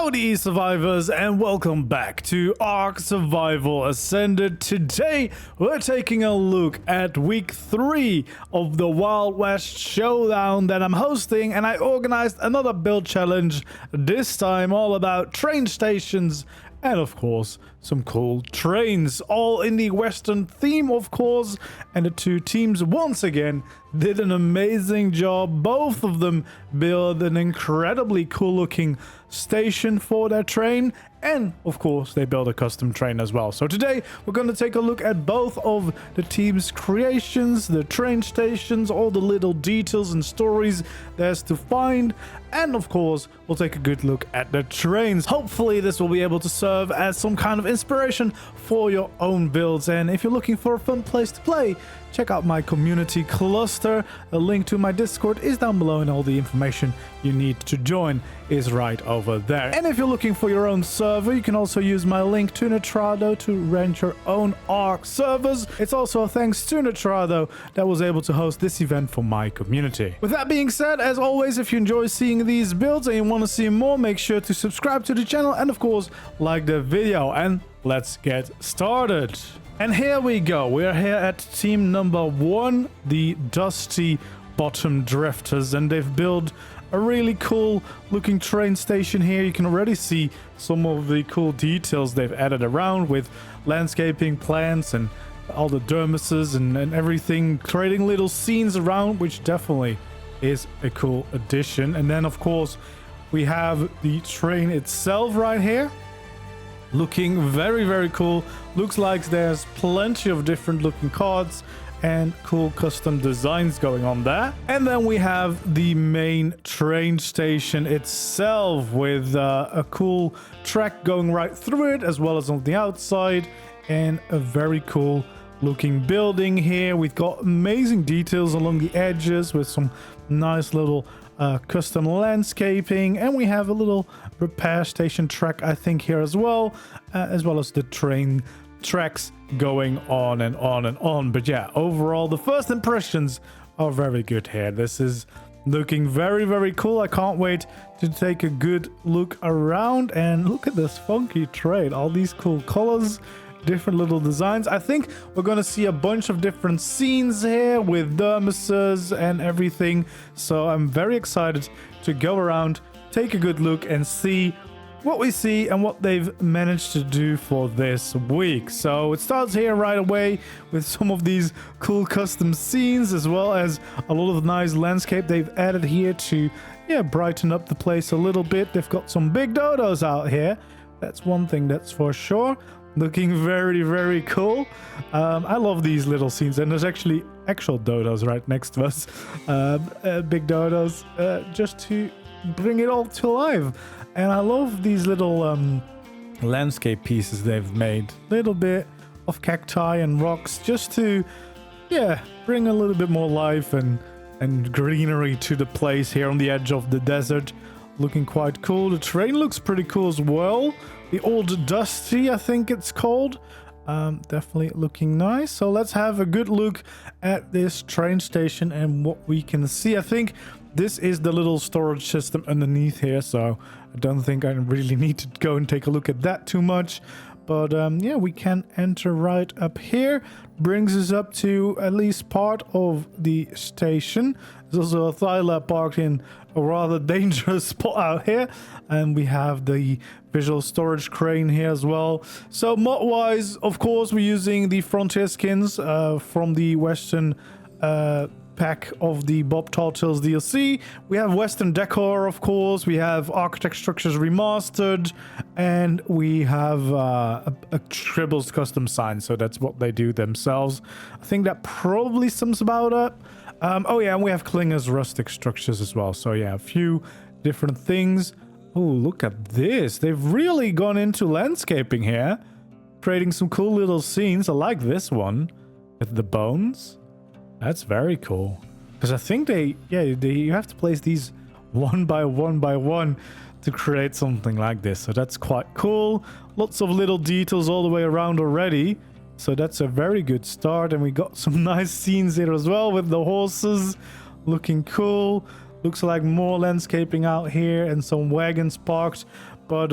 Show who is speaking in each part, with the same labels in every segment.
Speaker 1: Howdy survivors, and welcome back to ARK Survival Ascended. Today we're taking a look at week 3 of the Wild West Showdown that I'm hosting, and I organized another build challenge, this time all about train stations and of course some cool trains, all in the Western theme of course. And the two teams once again did an amazing job. Both of them built an incredibly cool looking station for their train, and of course they built a custom train as well. So today we're going to take a look at both of the team's creations, the train stations, all the little details and stories there's to find, and of course we'll take a good look at the trains. Hopefully this will be able to serve as some kind of inspiration for your own builds, and if you're looking for a fun place to play, check out my community cluster. A link to my Discord is down below, and all the information you need to join is right over there. And if you're looking for your own server, you can also use my link to Nitrado to rent your own ARK servers. It's also thanks to Nitrado that was able to host this event for my community. With that being said, as always, if you enjoy seeing these builds and you want to see more, make sure to subscribe to the channel and of course like the video, and let's get started. And here we go. We are here at team number 1, the Dusty Bottom Drifters, and they've built a really cool looking train station here. You can already see some of the cool details they've added around with landscaping plants and all the dermises and everything, creating little scenes around, which definitely is a cool addition. And then of course we have the train itself right here, looking very cool. Looks like there's plenty of different looking cards and cool custom designs going on there. And then we have the main train station itself with a cool track going right through it, as well as on the outside, and a very cool looking building here. We've got amazing details along the edges with some nice little custom landscaping, and we have a little repair station track I think here as well as the train tracks going on and on and on. But yeah, overall the first impressions are very good here. This is looking very cool. I can't wait to take a good look around, and look at this funky train, all these cool colors, different little designs. I think we're going to see a bunch of different scenes here with dermises and everything, so I'm very excited to go around, take a good look and see what we see and what they've managed to do for this week. So it starts here right away with some of these cool custom scenes, as well as a lot of nice landscape they've added here to brighten up the place a little bit. They've got some big dodos out here, that's one thing that's for sure. Looking very cool. I love these little scenes, and there's actually actual dodos right next to us, big dodos, just to bring it all to life. And I love these little landscape pieces they've made, little bit of cacti and rocks, just to bring a little bit more life and greenery to the place here on the edge of the desert. Looking quite cool. The train looks pretty cool as well. The old Dusty, I think it's called. Definitely looking nice. So let's have a good look at this train station and what we can see. I think this is the little storage system underneath here, so I don't think I really need to go and take a look at that too much. But we can enter right up here. Brings us up to at least part of the station. There's also a Thyla parked in a rather dangerous spot out here. And we have the visual storage crane here as well. So mod-wise, of course, we're using the Frontier skins from the Western pack of the Bob Tortles DLC. We have Western decor, of course. We have architect structures remastered, and we have a Tribbles custom sign, so that's what they do themselves. I think that probably sums about it. Oh yeah, and we have Klinger's rustic structures as well. So yeah, a few different things. Oh, look at this. They've really gone into landscaping here, creating some cool little scenes. I like this one with the bones. That's very cool, because I think you have to place these one by one to create something like this. So that's quite cool. Lots of little details all the way around already. So that's a very good start. And we got some nice scenes here as well with the horses looking cool. Looks like more landscaping out here and some wagons parked But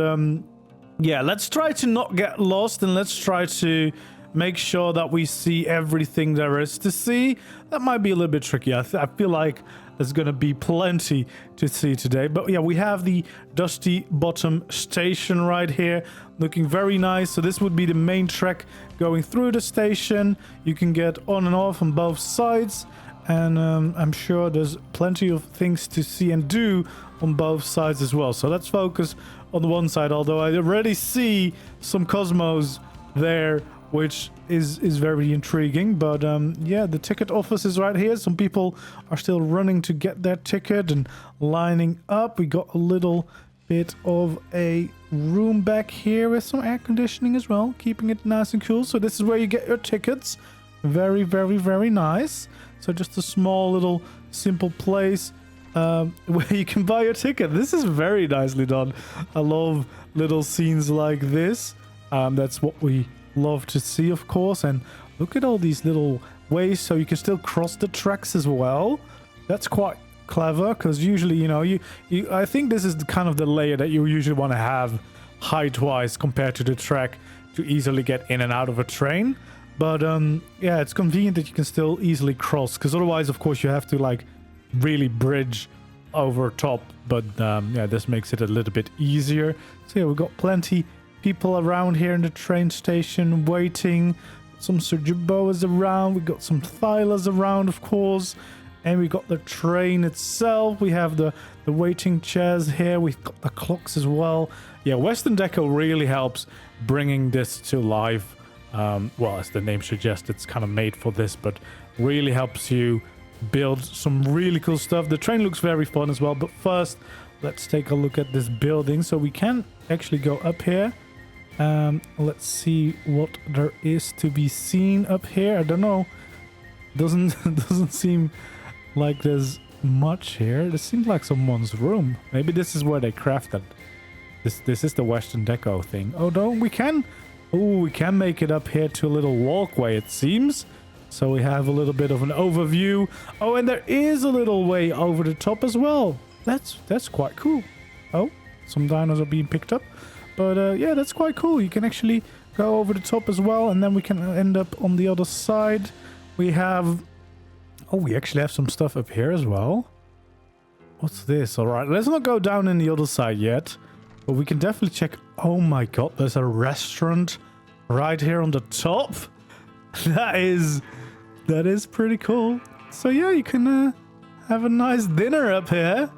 Speaker 1: yeah, let's try to not get lost, and let's try to make sure that we see everything there is to see. That might be a little bit tricky. I feel like there's going to be plenty to see today. But yeah, we have the Dusty Bottom Station right here, looking very nice. So this would be the main track going through the station. You can get on and off on both sides. And I'm sure there's plenty of things to see and do on both sides as well. So let's focus on the one side, although I already see some Cosmos there, which is very intriguing. But yeah, the ticket office is right here. Some people are still running to get their ticket and lining up. We got a little bit of a room back here with some air conditioning as well, keeping it nice and cool. So this is where you get your tickets. Very, very, very nice. So just a small little simple place where you can buy your ticket. This is very nicely done. I love little scenes like this. That's what we love to see, of course. And look at all these little ways so you can still cross the tracks as well. That's quite clever, because usually, you know, I think this is kind of the layer that you usually want to have height-wise compared to the track to easily get in and out of a train. But yeah, it's convenient that you can still easily cross, because otherwise, of course, you have to like really bridge over top. But yeah, this makes it a little bit easier. So yeah, we've got plenty people around here in the train station waiting. Some Sergiboas around. We got some Thylas around, of course. And we got the train itself. We have the waiting chairs here. We've got the clocks as well. Yeah, Western Deco really helps bringing this to life. Well, as the name suggests, it's kind of made for this, but really helps you build some really cool stuff. The train looks very fun as well. But first, let's take a look at this building. So we can actually go up here. Let's see what there is to be seen up here. I don't know. Doesn't seem like there's much here. This seems like someone's room. Maybe this is where they crafted. This is the Western Deco thing. Oh, don't we can? Oh, we can make it up here to a little walkway, it seems. So we have a little bit of an overview. Oh, and there is a little way over the top as well. That's quite cool. Oh, some dinos are being picked up. But yeah, that's quite cool. You can actually go over the top as well. And then we can end up on the other side. We have... Oh, we actually have some stuff up here as well. What's this? All right, let's not go down in the other side yet. But we can definitely check... Oh my god, there's a restaurant right here on the top. That is pretty cool. So yeah, you can have a nice dinner up here.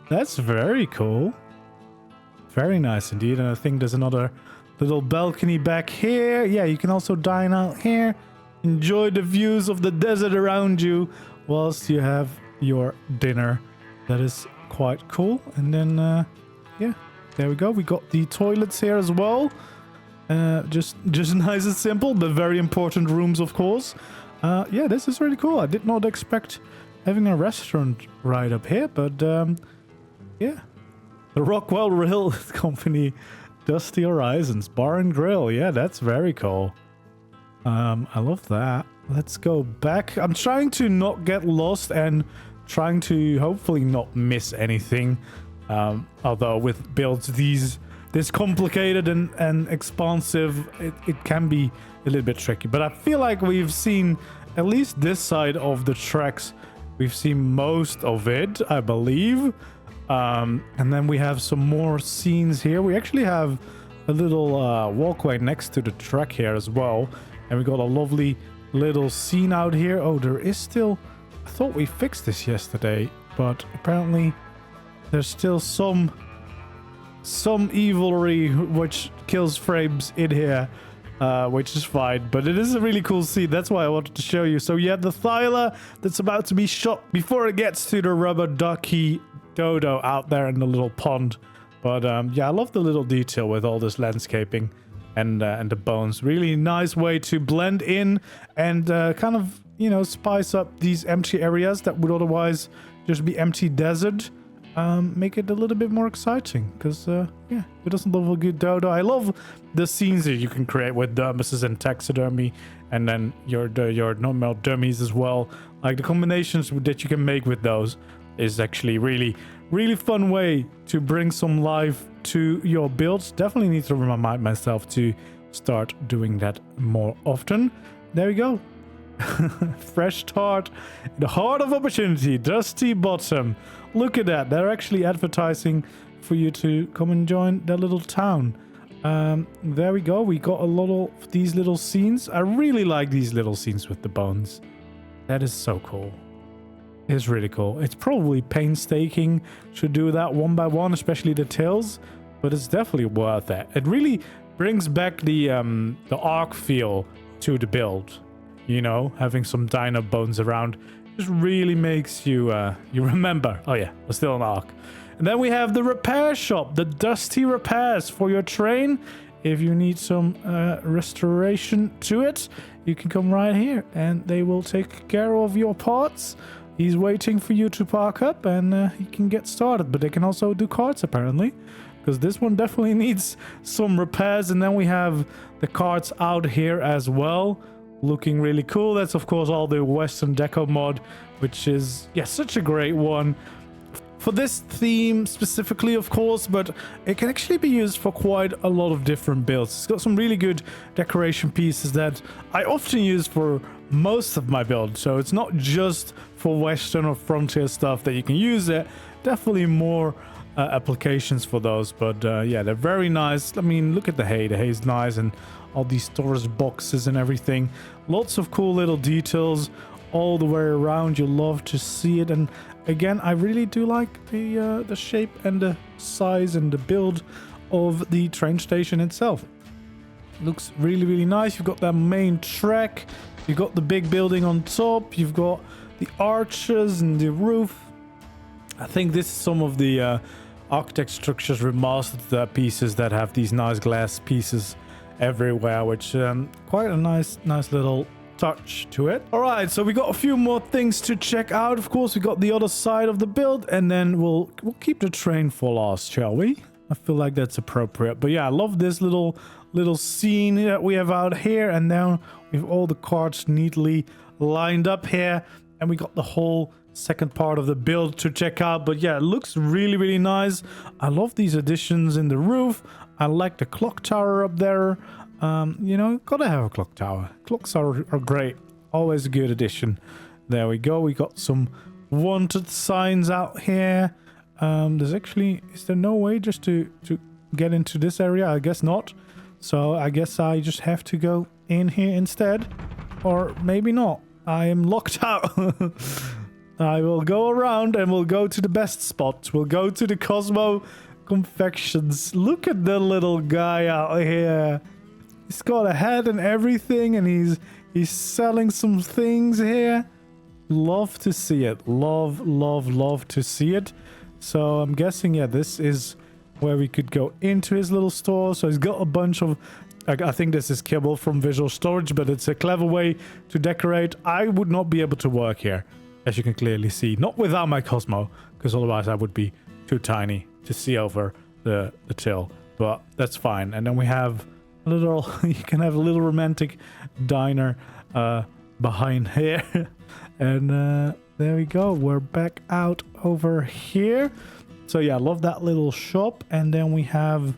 Speaker 1: That's very cool. Very nice indeed. And I think there's another little balcony back here. Yeah, you can also dine out here. Enjoy the views of the desert around you whilst you have your dinner. That is quite cool. And then, yeah, there we go. We got the toilets here as well. Just nice and simple, but very important rooms, of course. Yeah, this is really cool. I did not expect having a restaurant right up here, but yeah. The Rockwell Rail Company, Dusty Horizons Bar and Grill. Yeah, that's very cool. I love that. Let's go back. I'm trying to not get lost and trying to hopefully not miss anything. Although with builds this complicated and expansive, it can be a little bit tricky. But I feel like we've seen at least this side of the tracks. We've seen most of it, I believe. And then we have some more scenes here. We actually have a little walkway next to the track here as well. And we got a lovely little scene out here. Oh, there is still... I thought we fixed this yesterday, but apparently there's still some evilry which kills frames in here, which is fine. But it is a really cool scene. That's why I wanted to show you. So you have the Thyla that's about to be shot before it gets to the rubber ducky dodo out there in the little pond. But yeah, I love the little detail with all this landscaping and the bones. Really nice way to blend in and kind of, you know, spice up these empty areas that would otherwise just be empty desert. Make it a little bit more exciting, because yeah, who doesn't love a good dodo? I love the scenes that you can create with dermises and taxidermy, and then your normal dummies as well. Like the combinations that you can make with those is actually really really fun way to bring some life to your builds. Definitely need to remind myself to start doing that more often. There we go. Fresh start, the heart of opportunity, Dusty Bottom. Look at that. They're actually advertising for you to come and join their little town. There we go. We got a lot of these little scenes. I really like these little scenes with the bones. That is so cool. It's really cool. It's probably painstaking to do that one by one, especially the tails, but it's definitely worth it. It really brings back the ARK feel to the build. You know, having some dino bones around just really makes you you remember. Oh yeah, we're still an ARK. And then we have the repair shop, the Dusty Repairs for your train. If you need some restoration to it, you can come right here and they will take care of your parts. He's waiting for you to park up and you can get started. But they can also do carts apparently, because this one definitely needs some repairs. And then we have the carts out here as well, looking really cool. That's of course all the Western Deco mod, which is, yeah, such a great one for this theme specifically, of course, but it can actually be used for quite a lot of different builds. It's got some really good decoration pieces that I often use for most of my builds, so it's not just for Western or Frontier stuff that you can use it. Definitely more applications for those, but yeah, they're very nice. I mean, look at the hay. The hay's nice, and all these storage boxes and everything. Lots of cool little details all the way around. You love to see it. And again, I really do like the shape and the size and the build of the train station itself. Looks really, really nice. You've got that main track, you've got the big building on top, you've got the arches and the roof. I think this is some of the architect structures remastered pieces that have these nice glass pieces everywhere, which quite a nice little touch to it. All right, so we got a few more things to check out. Of course, we got the other side of the build, and then we'll keep the train for last, shall we? I feel like that's appropriate. But yeah, I love this little scene that we have out here, and now we have all the carts neatly lined up here, and we got the whole second part of the build to check out. But yeah, it looks really, really nice. I love these additions in the roof. I like the clock tower up there. You know, gotta have a clock tower. Clocks are great. Always a good addition. There we go. We got some wanted signs out here. There's actually, is there no way just to get into this area? I guess not. So I guess I just have to go in here instead. Or maybe not. I am locked out. I will go around and we'll go to the best spot. We'll go to the Cosmo Confections. Look at the little guy out here. He's got a head and everything, and he's selling some things here. Love to see it. Love to see it. So I'm guessing, yeah, this is where we could go into his little store. So he's got a bunch of, I think this is kibble from Visual Storage, but it's a clever way to decorate. I would not be able to work here, as you can clearly see. Not without my Cosmo, because otherwise I would be too tiny to see over the till. But that's fine. And then we have a little, you can have a little romantic diner behind here. And there we go. We're back out over here. So yeah, I love that little shop. And then we have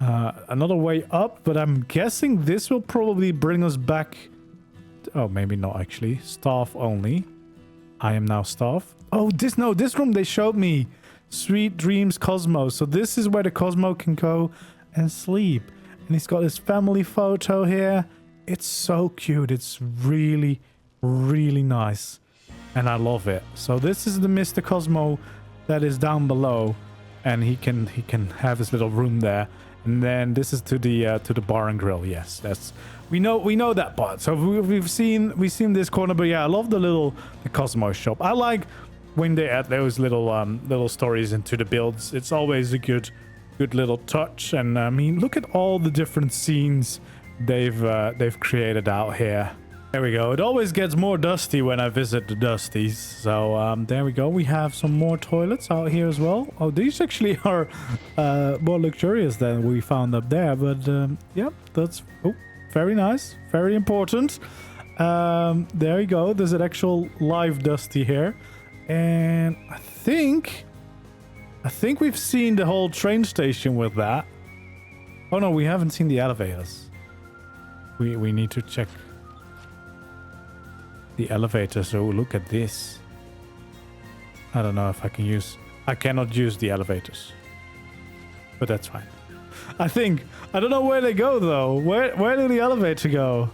Speaker 1: another way up, but I'm guessing this will probably bring us back. Oh, maybe not actually. Staff only. I am now staff. Oh, this room they showed me. Sweet Dreams Cosmo. So this is where the Cosmo can go and sleep. And he's got his family photo here. It's so cute. It's really, really nice. And I love it. So this is the Mr. Cosmo that is down below. And he can have his little room there. And then this is to the bar and grill. Yes, that's we know that part. So we've seen this corner. But yeah, I love the Cosmo shop. I like when they add those little stories into the builds. It's always a good little touch. And I mean, look at all the different scenes they've created out here. There we go. It always gets more dusty when I visit the Dusties. So there we go. We have some more toilets out here as well. Oh, these actually are more luxurious than we found up there. But yeah, that's very nice. Very important. There you go. There's an actual live Dusty here. And I think I think we've seen the whole train station with that. Oh no, we haven't seen the elevators. We need to check the elevators. So look at this. I don't know if I can use... I cannot use the elevators. But that's fine. I don't know where they go though. Where do the elevator go?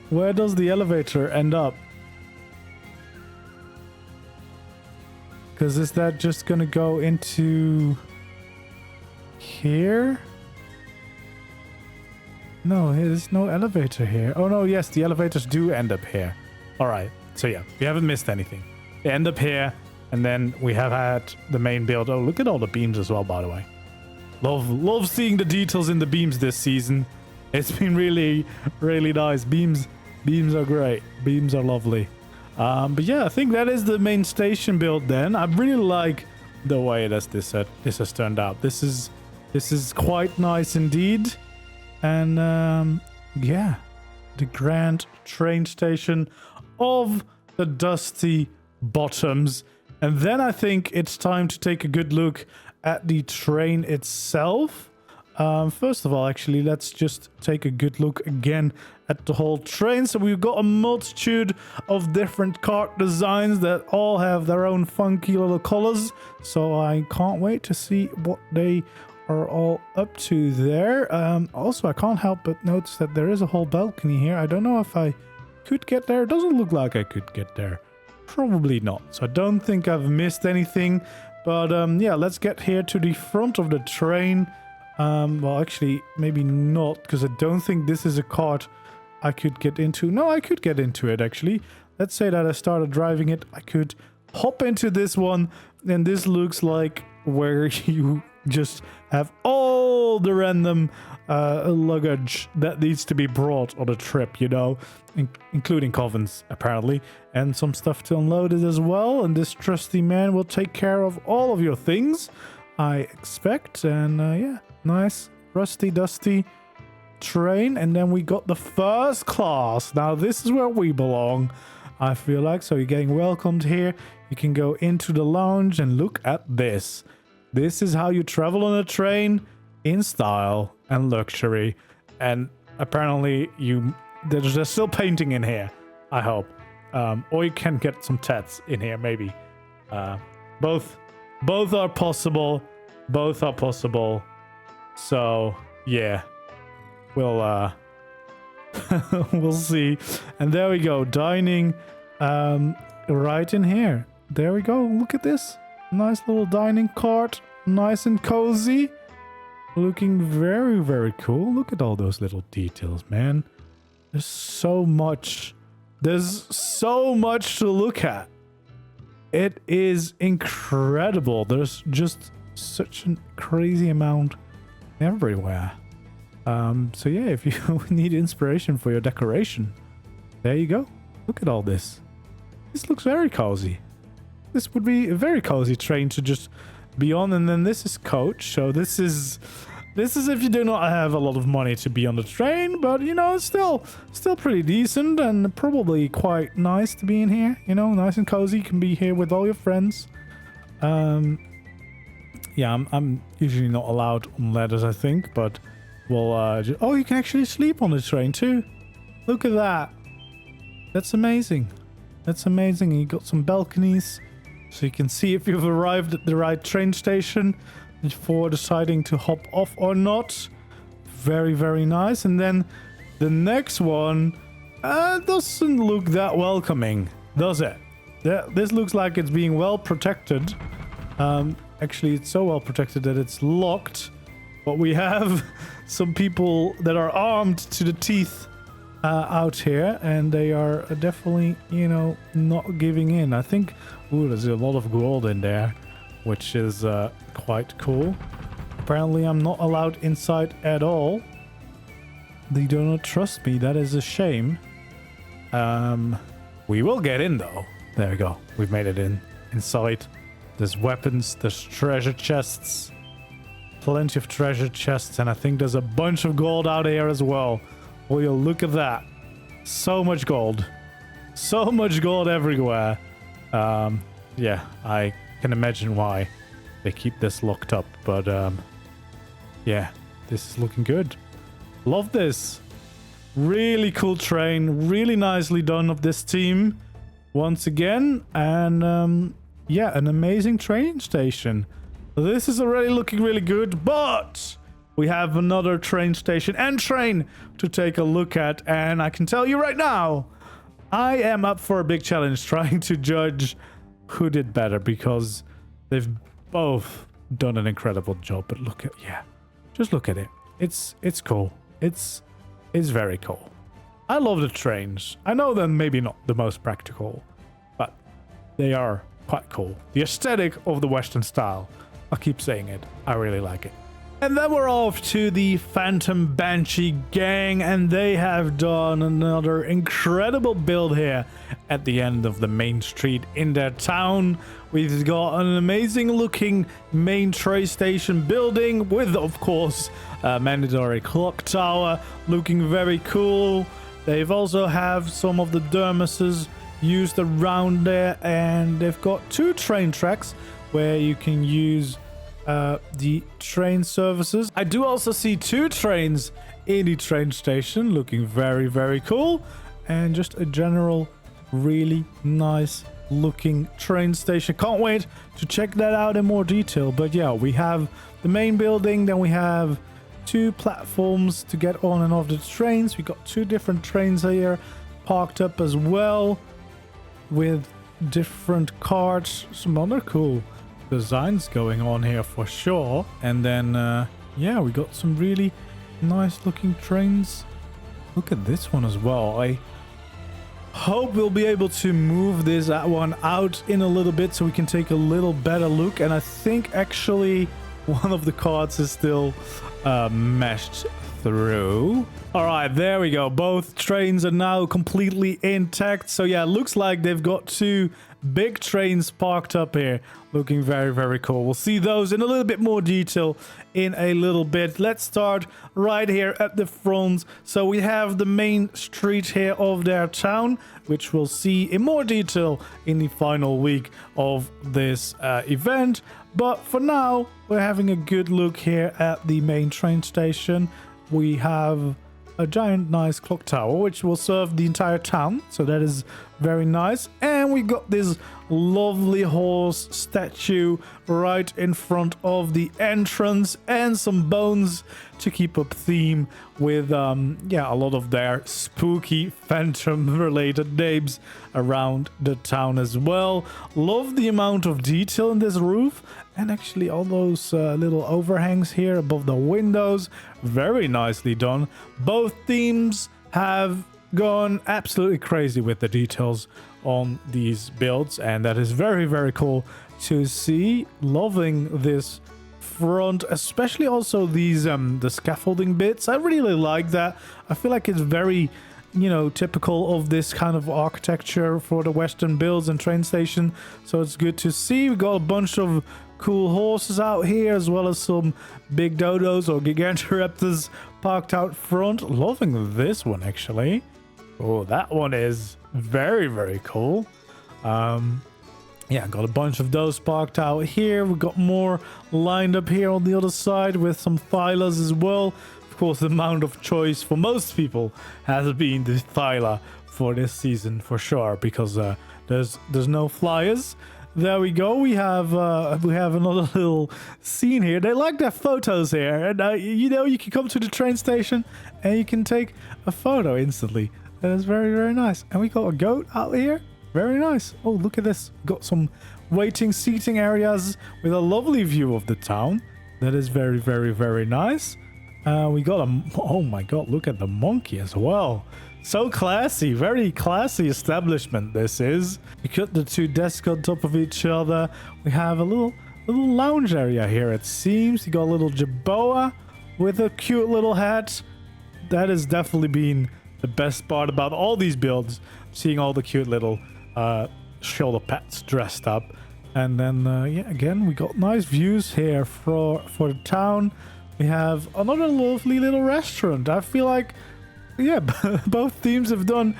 Speaker 1: Where does the elevator end up? Because is that just gonna go into here? No, there's no elevator here. Oh no, yes, the elevators do end up here. Alright, so yeah, we haven't missed anything. They end up here, and then we have had the main build. Oh, look at all the beams as well, by the way. Love seeing the details in the beams this season. It's been really, really nice. Beams are great. Beams are lovely. But yeah, I think that is the main station build then. I really like the way this has turned out. This is quite nice indeed. And yeah, the grand train station of the Dusty Bottoms. And then I think it's time to take a good look at the train itself. First of all, actually, let's just take a good look again at the whole train. So we've got a multitude of different cart designs that all have their own funky little colors. So I can't wait to see what they are all up to there. Also, I can't help but notice that there is a whole balcony here. I don't know if I could get there. It doesn't look like I could get there. Probably not. So I don't think I've missed anything. But yeah, let's get here to the front of the train. Well, actually, maybe not, because I don't think this is a cart I could get into. No, I could get into it, actually. Let's say that I started driving it. I could hop into this one, and this looks like where you just have all the random luggage that needs to be brought on a trip, you know, including covens, apparently, and some stuff to unload it as well. And this trusty man will take care of all of your things, I expect. And yeah, nice rusty dusty train. And then we got the first class. Now this is where we belong, I feel like. So you're getting welcomed here. You can go into the lounge and look at this. This is how you travel on a train in style and luxury. And apparently there's still painting in here, I hope. Or you can get some tats in here, maybe. Both are possible. Both are possible. So yeah, we'll we'll see. And there we go, dining right in here. There we go. Look at this. Nice little dining cart. Nice and cozy. Looking very, very cool. Look at all those little details, man. There's so much. There's so much to look at. It is incredible. There's just such a crazy amount everywhere. So yeah, if you need inspiration for your decoration, there you go. Look at all this. This looks very cozy. This would be a very cozy train to just be on. And then this is coach. So this is if you do not have a lot of money to be on the train, but you know, it's still pretty decent and probably quite nice to be in here. You know, nice and cozy. You can be here with all your friends. Yeah, I'm usually not allowed on ladders, I think, but we'll oh, you can actually sleep on the train too. Look at that. That's amazing. That's amazing. You got some balconies, so you can see if you've arrived at the right train station before deciding to hop off or not. Very, very nice. And then the next one doesn't look that welcoming, does it? This looks like it's being well protected. Actually, it's so well protected that it's locked. But we have some people that are armed to the teeth out here, and they are definitely, you know, not giving in. I think, ooh, there's a lot of gold in there, which is quite cool. Apparently, I'm not allowed inside at all. They do not trust me. That is a shame. We will get in, though. There we go. We've made it inside. There's weapons. There's treasure chests. Plenty of treasure chests, and I think there's a bunch of gold out here as well. Will you look at that? So much gold. So much gold everywhere. Yeah, I can imagine why they keep this locked up. But yeah, this is looking good. Love this. Really cool train. Really nicely done of this team once again. And yeah, an amazing train station. This is already looking really good, but we have another train station and train to take a look at. And I can tell you right now, I am up for a big challenge trying to judge who did better, because they've both done an incredible job. But look at, yeah, just look at it. It's cool. It's very cool. I love the trains. I know they're maybe not the most practical, but they are quite cool. The aesthetic of the Western style. I'll keep saying it. I really like it. And then we're off to the Phantom Banshee gang, and they have done another incredible build here at the end of the main street in their town. We've got an amazing looking main train station building with, of course, a mandatory clock tower looking very cool. They've also have some of the dermises used around there, and they've got 2 train tracks where you can use the train services. I do also see 2 trains in the train station looking very, very cool, and just a general really nice looking train station. Can't wait to check that out in more detail. But yeah, we have the main building, then we have 2 platforms to get on and off the trains. We got 2 different trains here parked up as well with different carts. Some other cool designs going on here for sure. And then yeah, we got some really nice looking trains. Look at this one as well. I hope we'll be able to move this one out in a little bit so we can take a little better look. And I think actually one of the cards is still meshed through. All right, there we go. Both trains are now completely intact. So yeah, it looks like they've got 2 big trains parked up here, looking very, very cool. We'll see those in a little bit more detail in a little bit. Let's start right here at the front. So we have the main street here of their town, which we'll see in more detail in the final week of this event. But for now, we're having a good look here at the main train station. We have a giant nice clock tower which will serve the entire town, so that is very nice. And we got this lovely horse statue right in front of the entrance, and some bones to keep up theme with yeah, a lot of their spooky phantom related names around the town as well. Love the amount of detail in this roof, and actually all those little overhangs here above the windows, very nicely done. Both themes have gone absolutely crazy with the details on these builds, and that is very, very cool to see. Loving this front, especially also these the scaffolding bits. I really like that. I feel like it's very, you know, typical of this kind of architecture for the Western builds and train station, so it's good to see. We got a bunch of cool horses out here, as well as some big dodos or gigantoraptors parked out front. Loving this one actually. Oh, that one is very, very cool. Yeah, got a bunch of those parked out here. We've got more lined up here on the other side with some Thylas as well. Of course, the amount of choice for most people has been the Thyla for this season for sure, because there's no flyers. There we go. We have another little scene here. They like their photos here, and you know, you can come to the train station and you can take a photo instantly. That is very, very nice. And we got a goat out here. Very nice. Oh, look at this. Got some waiting seating areas with a lovely view of the town. That is very, very, very nice. We got a... Oh my god, look at the monkey as well. So classy. Very classy establishment this is. We got the 2 desks on top of each other. We have a little lounge area here, it seems. You got a little Jerboa with a cute little hat. That has definitely been the best part about all these builds. Seeing all the cute little shoulder pads dressed up. And then yeah, again, we got nice views here for the town. We have another lovely little restaurant. I feel like, yeah, both teams have done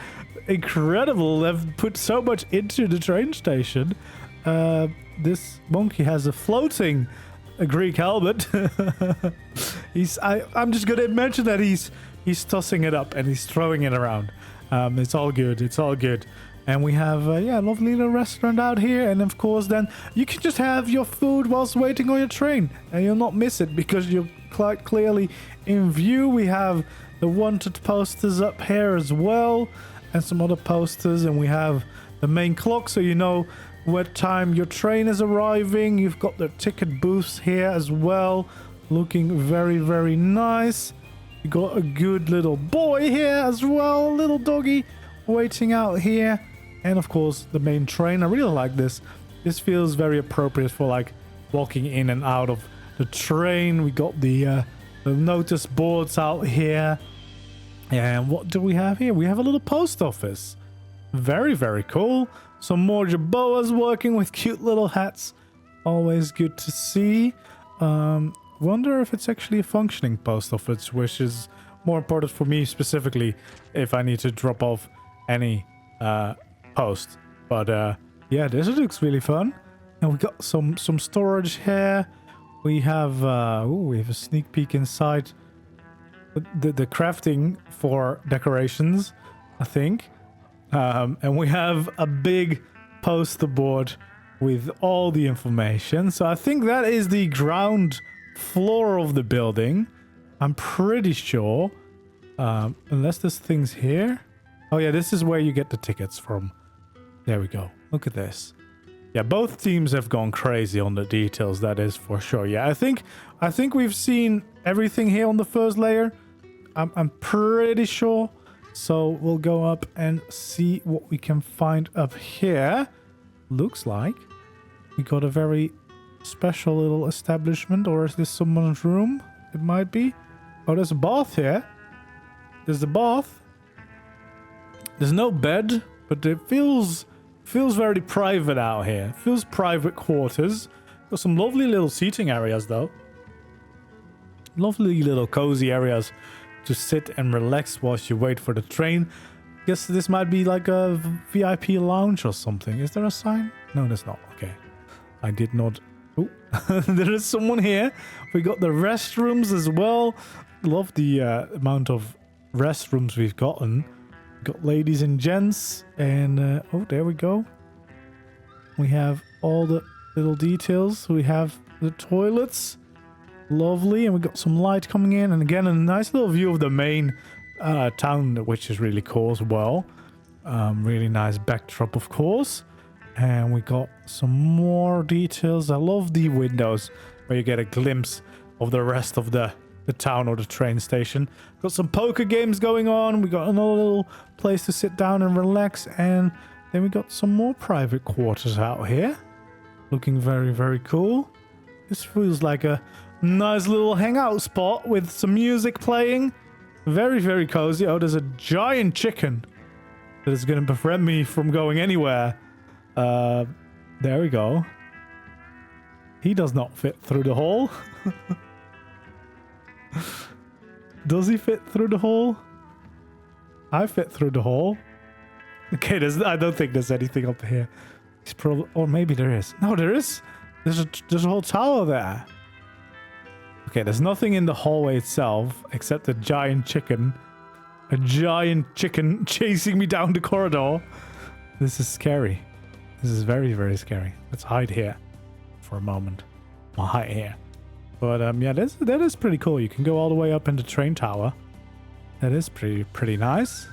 Speaker 1: incredible. They've put so much into the train station. this monkey has a floating Greek helmet. I'm just gonna mention that he's tossing it up and he's throwing it around. It's all good. It's all good. And we have a lovely little restaurant out here, and of course then you can just have your food whilst waiting on your train and you'll not miss it because you're quite clearly in view. We have the wanted posters up here as well and some other posters, and we have the main clock so you know what time your train is arriving. You've got the ticket booths here as well, looking very, very nice. You got a good little boy here as well, a little doggy waiting out here. And of course the main train. I really like this. This feels very appropriate for like walking in and out of the train. We got the notice boards out here. And what do we have here? We have a little post office. Very, very cool. Some more Jaboas working with cute little hats. Always good to see. Wonder if it's actually a functioning post office, which is more important for me specifically if I need to drop off any post. But yeah, this looks really fun. And we got some storage here. We have a sneak peek inside the crafting for decorations, I think. And we have a big poster board with all the information. So I think that is the ground floor of the building. I'm pretty sure. Unless there's things here. Oh yeah, this is where you get the tickets from. There we go. Look at this. Yeah, both teams have gone crazy on the details, that is for sure. Yeah, I think we've seen everything here on the first layer. I'm pretty sure. So we'll go up and see what we can find up here. Looks like we got a very special little establishment, or is this someone's room? It might be. Oh, there's a bath here. There's the bath. There's no bed, but it feels very private out here. Feels private quarters. Got some lovely little seating areas though. Lovely little cozy areas to sit and relax whilst you wait for the train. Guess this might be like a VIP lounge or something. Is there a sign? No, there's not. Okay. I did not. Oh, there is someone here. We got the restrooms as well. Love the amount of restrooms we've gotten. Got ladies and gents, and oh, there we go. We have all the little details. We have the toilets. Lovely. And we got some light coming in, and again a nice little view of the main town, which is really cool as well. Really nice backdrop, of course. And we got some more details. I love the windows where you get a glimpse of the rest of the town or the train station. Got some poker games going on. We got another little place to sit down and relax, and then we got some more private quarters out here. Looking very, very cool. This feels like a nice little hangout spot with some music playing. Very, very cozy. Oh, there's a giant chicken that is going to prevent me from going anywhere. There we go. He does not fit through the hole. Does he fit through the hole? I fit through the hole. Okay, I don't think there's anything up here. He's probably, or maybe there is. No, there is. There's a whole tower there. Okay, there's nothing in the hallway itself except a giant chicken. A giant chicken chasing me down the corridor. This is scary. This is very, very scary. Let's hide here for a moment. I'll hide here. But yeah, that is pretty cool. You can go all the way up in the train tower. That is pretty nice.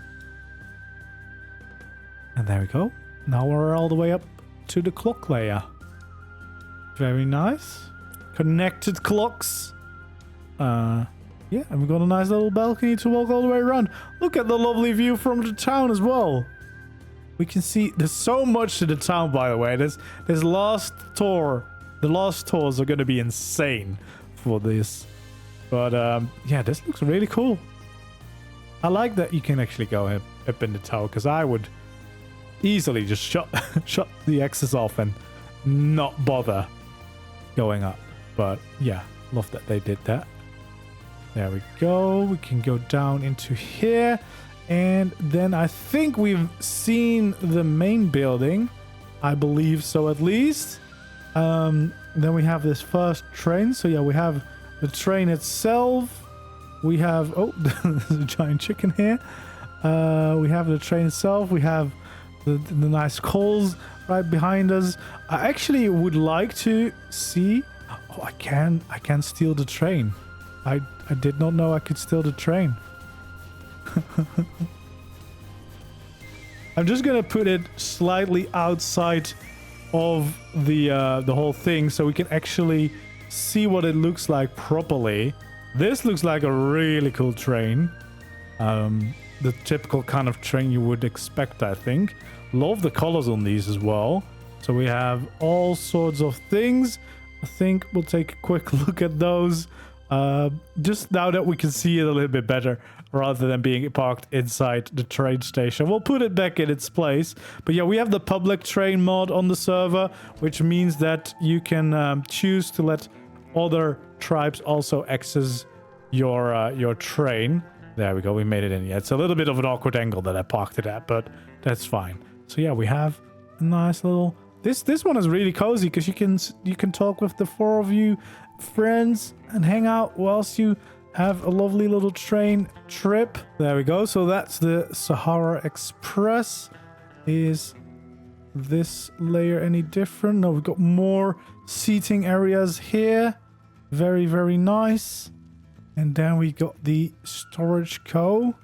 Speaker 1: And there we go. Now we're all the way up to the clock layer. Very nice. Connected clocks. Yeah, and we've got a nice little balcony to walk all the way around. Look at the lovely view from the town as well. We can see there's so much to the town, by the way. This last tour, the last tours are going to be insane for this. But yeah, this looks really cool. I like that you can actually go up in the tower, because I would easily just shut the access off and not bother going up. But yeah, love that they did that. There we go. We can go down into here. And then I think we've seen the main building. I believe so, at least. Then we have this first train. So yeah, we have the train itself. We have... Oh, there's a giant chicken here. We have the train itself. We have the nice coals right behind us. I actually would like to see... Oh, I can steal the train. I did not know I could steal the train. I'm just gonna put it slightly outside of the whole thing so we can actually see what it looks like properly. This looks like a really cool train. The typical kind of train you would expect, I think. Love the colors on these as well. So we have all sorts of things. I think we'll take a quick look at those. Just now that we can see it a little bit better rather than being parked inside the train station. We'll put it back in its place. But yeah, we have the public train mod on the server, which means that you can choose to let other tribes also access your train. There we go, we made it in. Yeah, it's a little bit of an awkward angle that I parked it at, but that's fine. So yeah, we have a nice little... This one is really cozy because you can talk with the 4 of you friends and hang out whilst you have a lovely little train trip. There we go. So that's the Sahara Express. Is this layer any different? No, we've got more seating areas here. Very, very nice. And then we got the storage co.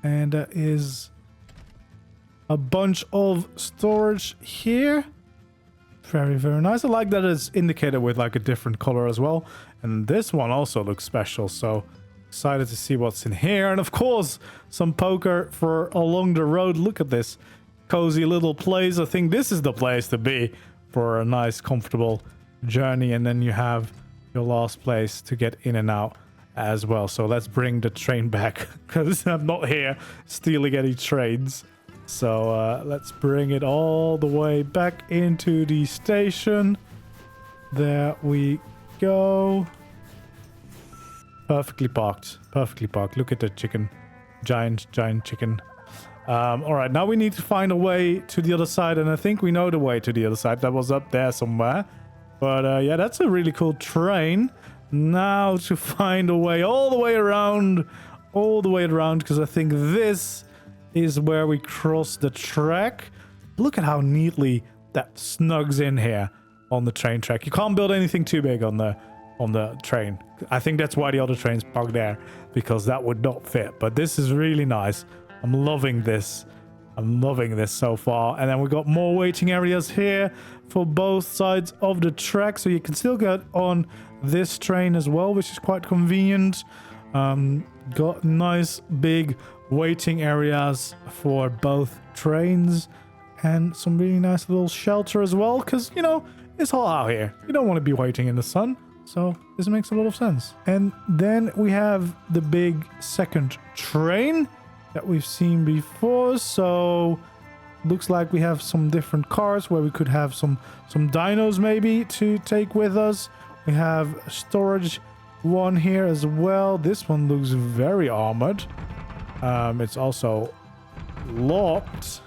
Speaker 1: And that is a bunch of storage here. Very, very nice. I like that it's indicated with like a different color as well. And this one also looks special. So excited to see what's in here. And of course, some poker for along the road. Look at this cozy little place. I think this is the place to be for a nice, comfortable journey. And then you have your last place to get in and out as well. So let's bring the train back because I'm not here stealing any trains. So let's bring it all the way back into the station. There we go. Perfectly parked. Perfectly parked. Look at the chicken. Giant chicken. All right, now we need to find a way to the other side. And I think we know the way to the other side. That was up there somewhere. But yeah, that's a really cool train. Now to find a way all the way around. All the way around. Because I think this is where we cross the track. Look at how neatly that snugs in here on the train track. You can't build anything too big on the train. I think that's why the other train's parked there, because that would not fit. But this is really nice. I'm loving this. I'm loving this so far. And then we got more waiting areas here for both sides of the track, so you can still get on this train as well, which is quite convenient. Got nice big waiting areas for both trains and some really nice little shelter as well, because you know it's hot out here. You don't want to be waiting in the sun, so this makes a lot of sense. And then we have the big second train that we've seen before. So looks like we have some different cars where we could have some dinos maybe to take with us. We have a storage one here as well. This one looks very armored. It's also locked.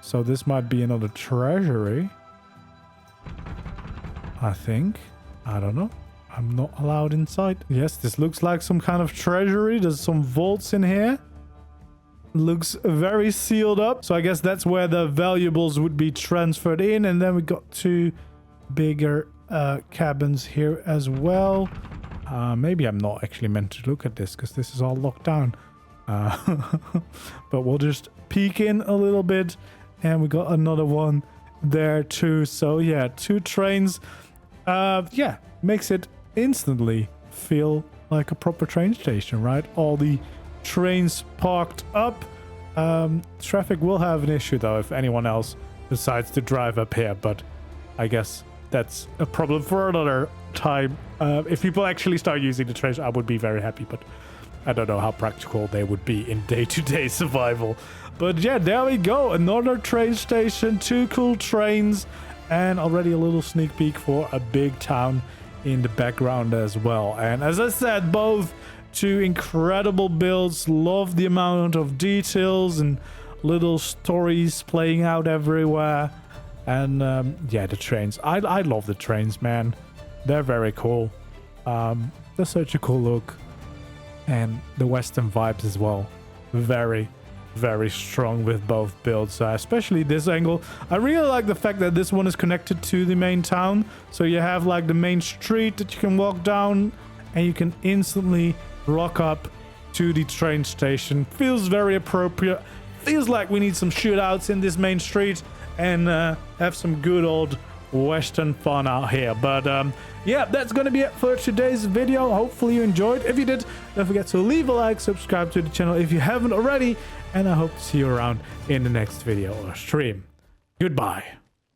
Speaker 1: So this might be another treasury, I think. I don't know. I'm not allowed inside. Yes, this looks like some kind of treasury. There's some vaults in here. Looks very sealed up. So I guess that's where the valuables would be transferred in. And then we got 2 bigger cabins here as well. Maybe I'm not actually meant to look at this because this is all locked down. But we'll just peek in a little bit. And we got another one there too. So yeah, 2 trains. Yeah, makes it instantly feel like a proper train station, right? All the trains parked up. Traffic will have an issue though if anyone else decides to drive up here, but I guess that's a problem for another time. If people actually start using the trains, I would be very happy, but I don't know how practical they would be in day-to-day survival. But yeah, there we go. Another train station, 2 cool trains, and already a little sneak peek for a big town in the background as well. And as I said, both 2 incredible builds. Love the amount of details and little stories playing out everywhere. And yeah, the trains. I love the trains, man. They're very cool. They're such a cool look. And the Western vibes as well. Very, very strong with both builds, especially this angle. I really like the fact that this one is connected to the main town. So you have like the main street that you can walk down and you can instantly rock up to the train station. Feels very appropriate. Feels like we need some shootouts in this main street and have some good old Western fun out here. But yeah, that's gonna be it for today's video. Hopefully you enjoyed. If you did, don't forget to leave a like, subscribe to the channel if you haven't already, and I hope to see you around in the next video or stream. Goodbye.